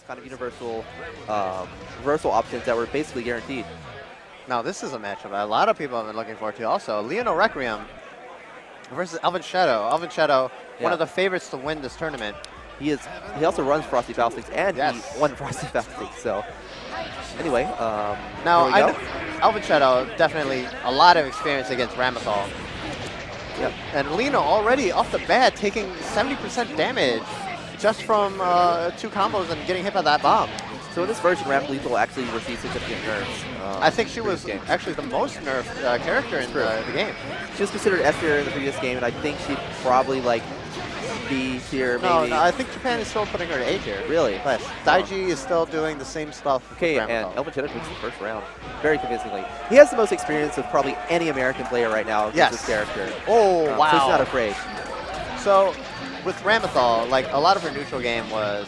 kind of universal reversal options that were basically guaranteed. Now this is a matchup that a lot of people have been looking forward to also. Leonil Requiem versus ElvenShadow. ElvenShadow, one of the favorites to win this tournament. He also runs Frosty Faustix, and he won Frosty Faustix. So anyway, now I know ElvenShadow definitely a lot of experience against Ramlethal. Yep. And Lena already off the bat taking 70% damage just from 2 combos and getting hit by that bomb. So in this version, Ramlethal actually received significant nerfs. I think she was actually the most nerfed character in the game. She was considered S tier in the previous game, and I think she'd probably like B tier maybe. No, I think Japan is still putting her to A tier. Really? But Daiji is still doing the same stuff. Okay, and ElvenShadow takes the first round very convincingly. He has the most experience of probably any American player right now against this character. Oh, wow. So he's not afraid. So with Ramlethal, like a lot of her neutral game was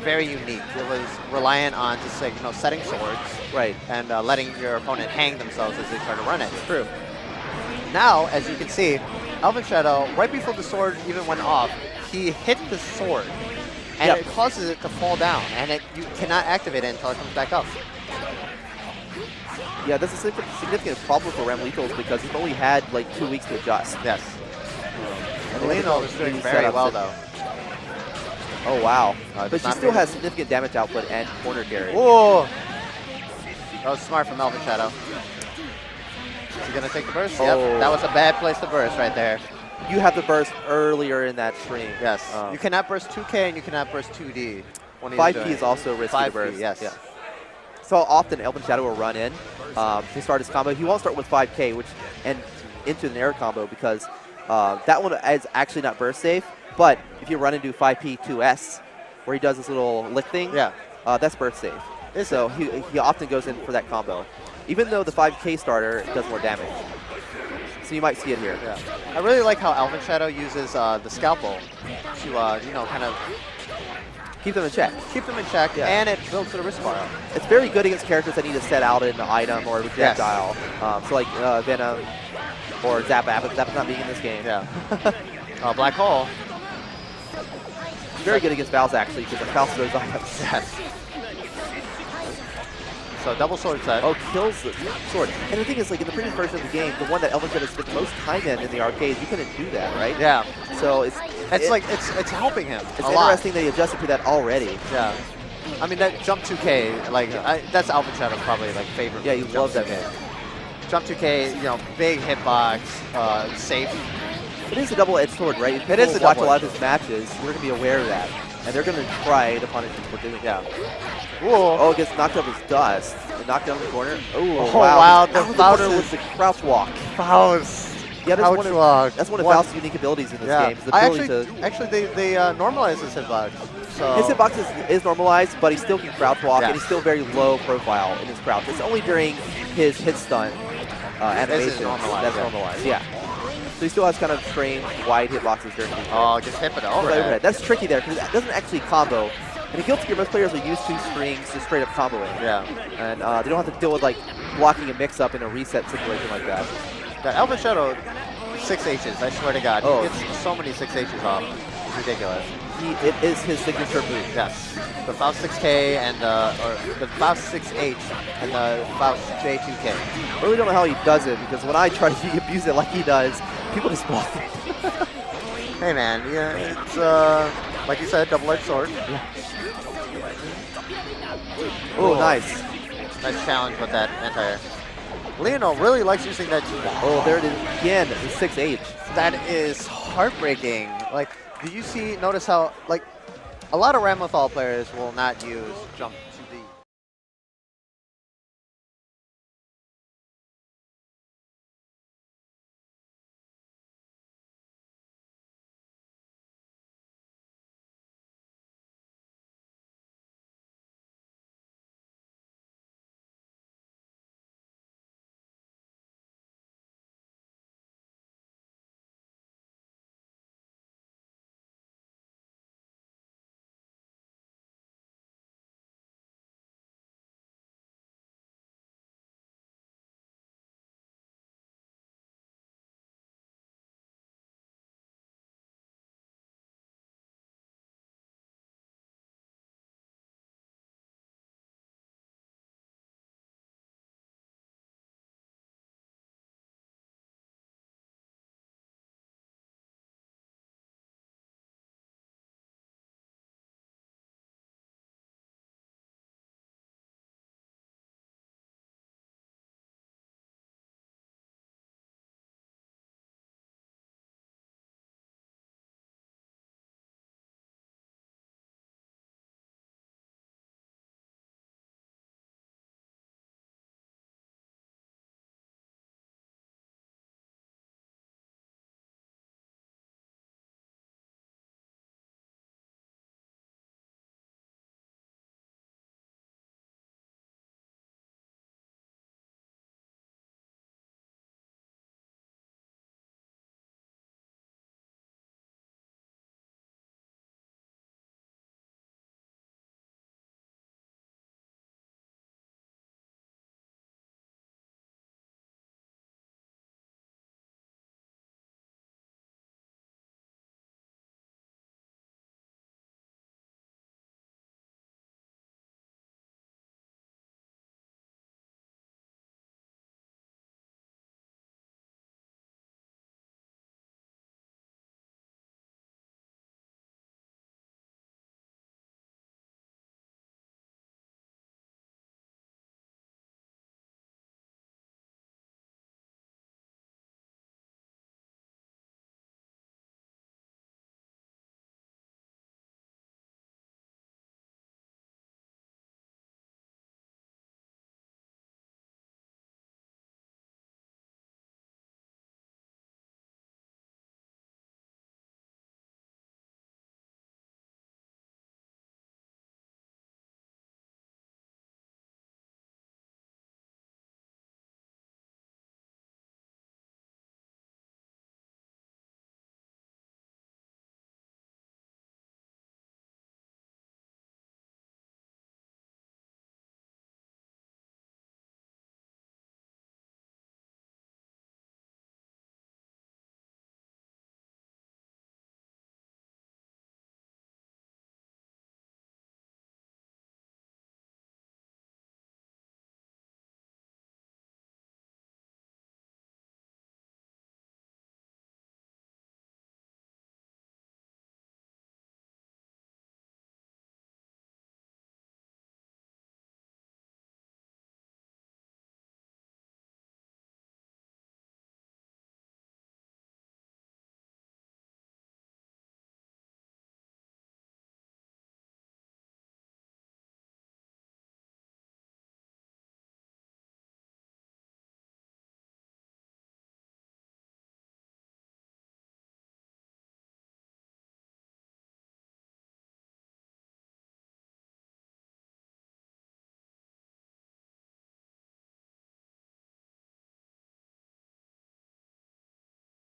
very unique. It was reliant on just like, setting swords, right, and letting your opponent hang themselves as they try to run it. True. Now, as you can see, ElvenShadow, right before the sword even went off, he hit the sword, and it causes it to fall down, and you cannot activate it until it comes back up. Yeah, that's a significant problem for Ramlethal because he's only had like 2 weeks to adjust. Yes. And Leonil is doing very well, though. Oh, wow. But she still has significant damage output and corner carry. Whoa! That was smart from ElvenShadow. Is he going to take the burst? Oh. Yep, that was a bad place to burst right there. You have the burst earlier in that stream. Yes. You cannot burst 2K and you cannot burst 2D. 5P is also risky to burst. Yes. Yeah. So often ElvenShadow will run in to start his combo. He won't start with 5K and into an air combo because that one is actually not burst safe. But if you run into 5P 2S, where he does this little lick thing, that's burst safe. So he often goes in for that combo, even though the 5K starter does more damage. So you might see it here. Yeah. I really like how ElvenShadow uses the scalpel to, kind of keep them in check. Keep them in check, and it builds the wrist bar up. It's very good against characters that need to set out an item or a projectile. So like Venom or Zappa, but Zappa's not being in this game. Yeah. Black Hole. Very good against Faust actually, because the Faust throws items. Yes. So double sword set. Oh, kills the sword. And the thing is, like in the previous version of the game, the one that ElvenShadow spent the most time in the arcade, you couldn't do that, right? Yeah. So it's helping him. It's interesting that he adjusted to that already. Yeah. I mean that jump 2K, like that's ElvenShadow's probably like favorite. Yeah, he loves that game. Jump 2K, big hitbox, safe. It is a double-edged sword, right? If people watch a lot of his matches, you're going to be aware of that. And they're going to try to punish him for doing that. Whoa. Oh, it gets knocked up as dust. Knocked down the corner. Oh, wow. The Faust with the crouch walk. Faust. Yeah, that's one of Faust's unique abilities in this game. Is the ability actually, they normalize his hitbox. So. His hitbox is normalized, but he still can crouch walk, and he's still very low profile in his crouch. It's only during his hit stun animation that's normalized. Yeah. So he still has kind of strange wide hitboxes during the just hit it overhead. That's tricky there because it doesn't actually combo. And in Guilty Gear, most players will use 2 strings to straight up comboing. Yeah. And they don't have to deal with like blocking a mix-up in a reset situation like that. The ElvenShadow 6 H's, I swear to God. He gets so many 6 H's off. It's ridiculous. It is his signature move. Yes. The Faust 6K and the Faust 6H and the Faust J2K. I really don't know how he does it because when I try to abuse it like he does, people just block it. Hey man, it's like you said, double-edged sword. Yeah. Oh, nice. Nice challenge with that anti-air. Leonil really likes using that 2. Oh, there it is again, the 6H. That is heartbreaking. Like, do you notice how, like, a lot of Ramlethal players will not use jump